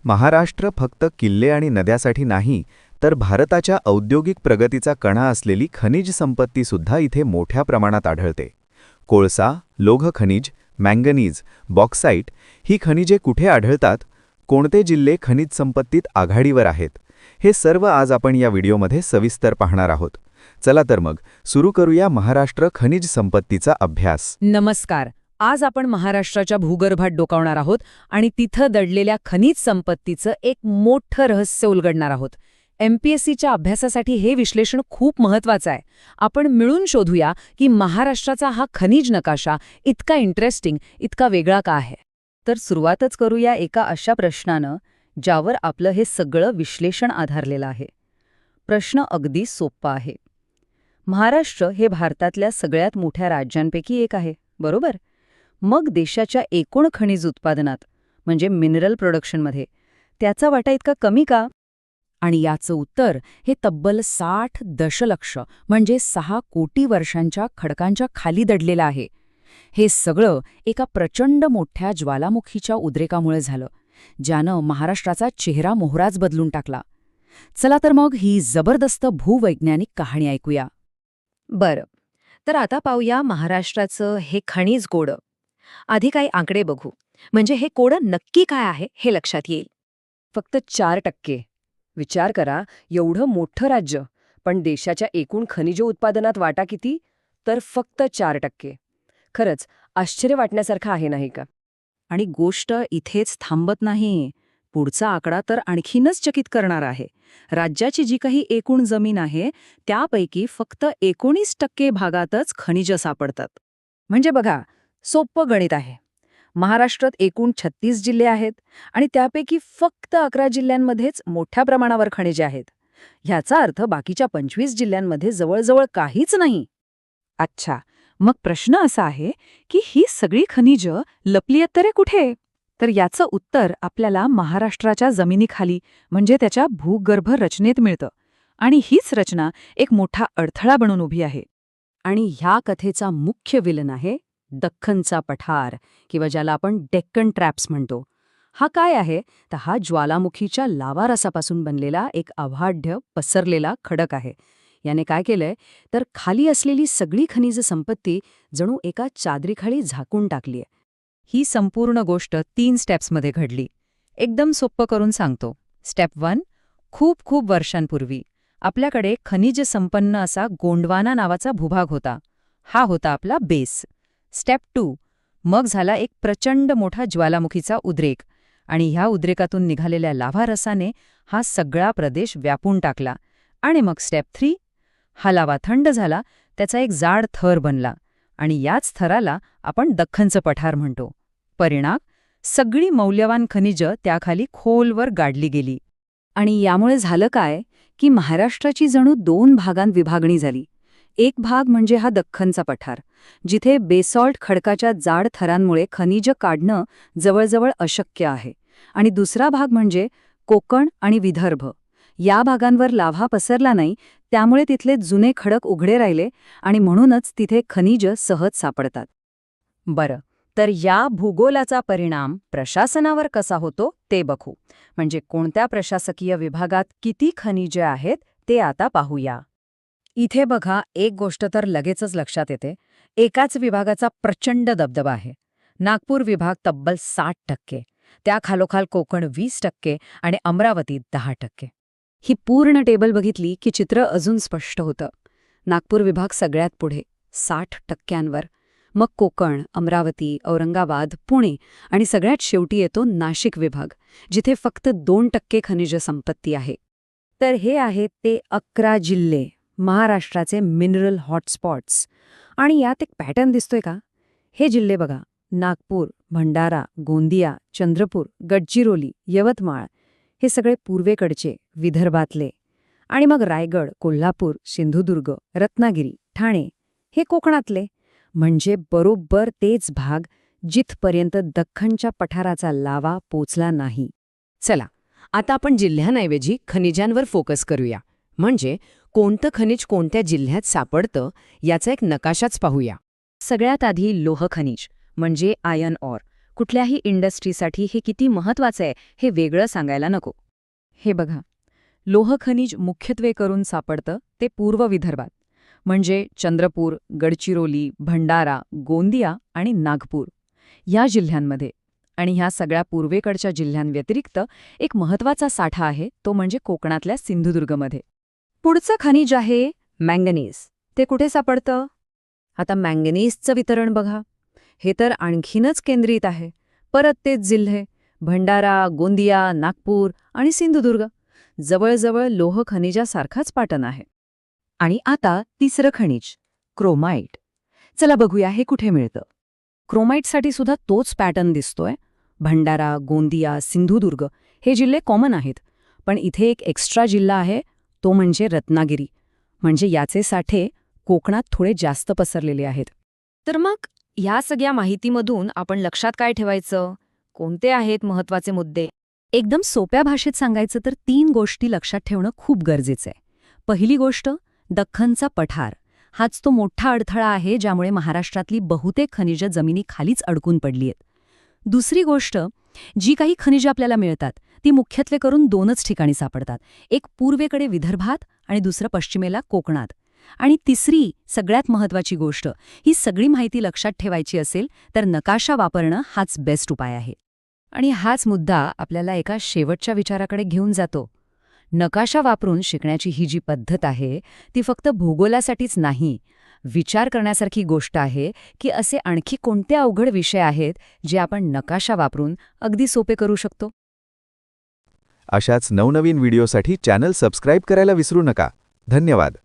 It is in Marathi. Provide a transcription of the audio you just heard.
महाराष्ट्र फक्त किल्ले आणि नद्यासाठी नाही, तर भारताच्या औद्योगिक प्रगतीचा कणा असलेली खनिज संपत्तीसुद्धा इथे मोठ्या प्रमाणात आढळते. कोळसा, लोह खनिज, मँगनीज, बॉक्साईट ही खनिजे कुठे आढळतात? कोणते जिल्हे खनिज संपत्तीत आघाडीवर आहेत? हे सर्व आज आपण या व्हिडिओमध्ये सविस्तर पाहणार आहोत. चला तर मग सुरू करूया महाराष्ट्र खनिज संपत्तीचा अभ्यास. नमस्कार. आज आपण महाराष्ट्राच्या भूगर्भात डोकावणार आहोत आणि तिथं दडलेल्या खनिज संपत्तीचं एक मोठं रहस्य उलगडणार आहोत. MPSCच्या अभ्यासासाठी हे विश्लेषण खूप महत्वाचं आहे. आपण मिळून शोधूया की महाराष्ट्राचा हा खनिज नकाशा इतका इंटरेस्टिंग, इतका वेगळा का आहे. तर सुरुवातच करूया एका अशा प्रश्नानं ज्यावर आपलं हे सगळं विश्लेषण आधारलेलं आहे. प्रश्न अगदी सोपा आहे. महाराष्ट्र हे भारतातल्या सगळ्यात मोठ्या राज्यांपैकी एक आहे, बरोबर? मग देशाच्या एकूण खनिज उत्पादनात म्हणजे मिनरल प्रोडक्शनमध्ये त्याचा वाटा इतका कमी का? आणि याचं उत्तर हे तब्बल 60 दशलक्ष म्हणजे 6 कोटी वर्षांच्या खडकांच्या खाली दडलेलं आहे. हे सगळं एका प्रचंड मोठ्या ज्वालामुखीच्या उद्रेकामुळे झालं, ज्यानं महाराष्ट्राचा चेहरा मोहराच बदलून टाकला. चला तर मग ही जबरदस्त भूवैज्ञानिक कहाणी ऐकूया. बरं, तर आता पाहूया महाराष्ट्राचं हे खनिज कोड. आधी काही आकडे बघू, म्हणजे हे कोड नक्की काय आहे हे लक्षात येईल. फक्त 4%. विचार करा, एवढं मोठं राज्य, पण देशाच्या एकूण खनिज उत्पादनात वाटा किती? तर फक्त 4%. खरंच आश्चर्य वाटण्यासारखं आहे, नाही का? आणि गोष्ट इथेच थांबत नाही. पुढचा आकडा तर आणखीनच चकित करणार आहे. राज्याची जी काही एकूण जमीन आहे त्यापैकी फक्त 19% भागातच खनिज सापडतात. म्हणजे बघा, सोपं गणित आहे. महाराष्ट्रात एकूण 36 जिल्हे आहेत आणि त्यापैकी फक्त 11 जिल्ह्यांमध्येच मोठ्या प्रमाणावर खनिजे आहेत. ह्याचा अर्थ बाकीच्या 25 जिल्ह्यांमध्ये जवळजवळ काहीच नाही. अच्छा, मग प्रश्न असा आहे की ही सगळी खनिजं लपली आहेत तरी कुठे? तर याचं उत्तर आपल्याला महाराष्ट्राच्या जमिनीखाली म्हणजे त्याच्या भूगर्भ रचनेत मिळतं. आणि हीच रचना एक मोठा अडथळा बनून उभी आहे. आणि ह्या कथेचा मुख्य विलन आहे दख्खनचा पठार, किंवा ज्याला आपण डेक्कन ट्रॅप्स म्हणतो. हा काय आहे? तर हा ज्वालामुखीच्या लावारसापासून बनलेला एक अवाढव्य पसरलेला खडक आहे. याने काय केलंय तर खाली असलेली सगळी खनिज संपत्ती जणू एका चादरीखाली झाकून टाकलीय. ही संपूर्ण गोष्ट 3 स्टेप्समध्ये घडली. एकदम सोप्पं करून सांगतो. स्टेप 1, खूप खूप वर्षांपूर्वी आपल्याकडे खनिज संपन्न असा गोंडवाना नावाचा भूभाग होता. हा होता आपला बेस. स्टेप 2, मग झाला एक प्रचंड मोठा ज्वालामुखीचा उद्रेक, आणि ह्या उद्रेकातून निघालेल्या लाव्हारसाने हा सगळा प्रदेश व्यापून टाकला. आणि मग स्टेप 3, हा लावा थंड झाला, त्याचा एक जाड थर बनला, आणि याच थराला आपण दख्खनचं पठार म्हणतो. परिणाम, सगळी मौल्यवान खनिजं त्याखाली खोलवर गाडली गेली. आणि यामुळे झालं काय की महाराष्ट्राची जणू 2 भागांत विभागणी झाली. एक भाग म्हणजे हा दख्खनचा पठार, जिथे बेसॉल्ट खडकाच्या जाड थरांमुळे खनिज काढणं जवळजवळ अशक्य आहे. आणि दुसरा भाग म्हणजे कोकण आणि विदर्भ. या भागांवर लाव्हा पसरला नाही, त्यामुळे तिथले जुने खडक उघडे राहिले आणि म्हणूनच तिथे खनिज सहज सापडतात. बरं, तर या भूगोलाचा परिणाम प्रशासनावर कसा होतो ते बघू. म्हणजे कोणत्या प्रशासकीय विभागात किती खनिजे आहेत ते आता पाहूया. इथे बघा, एक गोष्ट तर लगेचच लक्षात येते. एकाच विभागाचा प्रचंड दबदबा आहे. नागपूर विभाग तब्बल 60%, त्या खालोखाल कोकण 20% आणि अमरावती 10%. ही पूर्ण टेबल बघितली की चित्र अजून स्पष्ट होतं. नागपूर विभाग सगळ्यात पुढे 60%वर, मग कोकण, अमरावती, औरंगाबाद, पुणे आणि सगळ्यात शेवटी येतो नाशिक विभाग, जिथे फक्त 2% खनिज संपत्ती आहे. तर हे आहेत ते 11 जिल्हे, महाराष्ट्राचे मिनरल हॉटस्पॉट्स. आणि यात एक पॅटर्न दिसतोय का? हे जिल्हे बघा, नागपूर, भंडारा, गोंदिया, चंद्रपूर, गडचिरोली, यवतमाळ, हे सगळे पूर्वेकडचे, विदर्भातले. आणि मग रायगड, कोल्हापूर, सिंधुदुर्ग, रत्नागिरी, ठाणे, हे कोकणातले. म्हणजे बरोबर तेच भाग जिथपर्यंत दख्खनच्या पठाराचा लावा पोचला नाही. चला, आता आपण जिल्ह्यांऐवजी खनिजांवर फोकस करूया. म्हणजे कोणतं खनिज कोणत्या जिल्ह्यात सापडतं याचा एक नकाशाच पाहूया. सगळ्यात आधी लोह खनिज म्हणजे आयर्न ऑर. कुठल्याही इंडस्ट्रीसाठी हे किती महत्वाचं आहे हे वेगळं सांगायला नको. हे बघा, लोह खनिज मुख्यत्वे करून सापडतं ते पूर्व विदर्भात, म्हणजे चंद्रपूर, गडचिरोली, भंडारा, गोंदिया आणि नागपूर या जिल्ह्यांमध्ये. आणि ह्या सगळ्या पूर्वेकडच्या जिल्ह्यांव्यतिरिक्त एक महत्वाचा साठा आहे, तो म्हणजे कोकणातल्या सिंधुदुर्गमध्ये. पुढचं खनिज आहे मँगनीज. ते कुठे सापडतं? आता मँगनीजचं वितरण बघा, हे तर आणखीनच केंद्रित आहे. परत तेच जिल्हे भंडारा, गोंदिया, नागपूर आणि सिंधुदुर्ग, जवळजवळ लोह खनिजासारखाच पॅटर्न आहे. आणि आता तिसरं खनिज, क्रोमाईट. चला बघूया हे कुठे मिळतं. क्रोमाईटसाठी सुद्धा तोच पॅटर्न दिसतोय. भंडारा, गोंदिया, सिंधुदुर्ग हे जिल्हे कॉमन आहेत, पण इथे एक एक्स्ट्रा जिल्हा आहे, तो म्हणजे रत्नागिरी. म्हणजे याचे साठे कोकणात थोडे जास्त पसरलेले आहेत. तर मग ह्या सगळ्या माहितीमधून आपण लक्षात काय ठेवायचं? कोणते आहेत महत्वाचे मुद्दे? एकदम सोप्या भाषेत सांगायचं तर 3 गोष्टी लक्षात ठेवणं खूप गरजेचं आहे. पहिली गोष्ट, दख्खनचा पठार. हाच तो मोठा अडथळा आहे ज्यामुळे महाराष्ट्रातली बहुतेक खनिजं जमिनी खालीच अडकून पडली आहेत. दुसरी गोष्ट, जी काही खनिजं आपल्याला मिळतात ती मुख्यत्वे करून 2च ठिकाणी सापडतात. एक पूर्वेकडे विदर्भात आणि दुसरं पश्चिमेला कोकणात. आणि तिसरी सगळ्यात महत्वाची गोष्ट, ही सगळी माहिती लक्षात ठेवायची असेल तर नकाशा वापरणं हाच बेस्ट उपाय आहे. आणि हाच मुद्दा आपल्याला एका शेवटच्या विचाराकडे घेऊन जातो. नकाशा वापरून शिकण्याची ही जी पद्धत आहे ती फक्त भूगोलासाठीच नाही, विचार करण्यासारखी गोष्ट आहे की असे आणखी कोणते अवघड विषय आहेत जे आपण नकाशा वापरून अगदी सोपे करू शकतो. अशाच नवनवीन व्हिडिओसाठी चॅनल सबस्क्राईब करायला विसरू नका. धन्यवाद.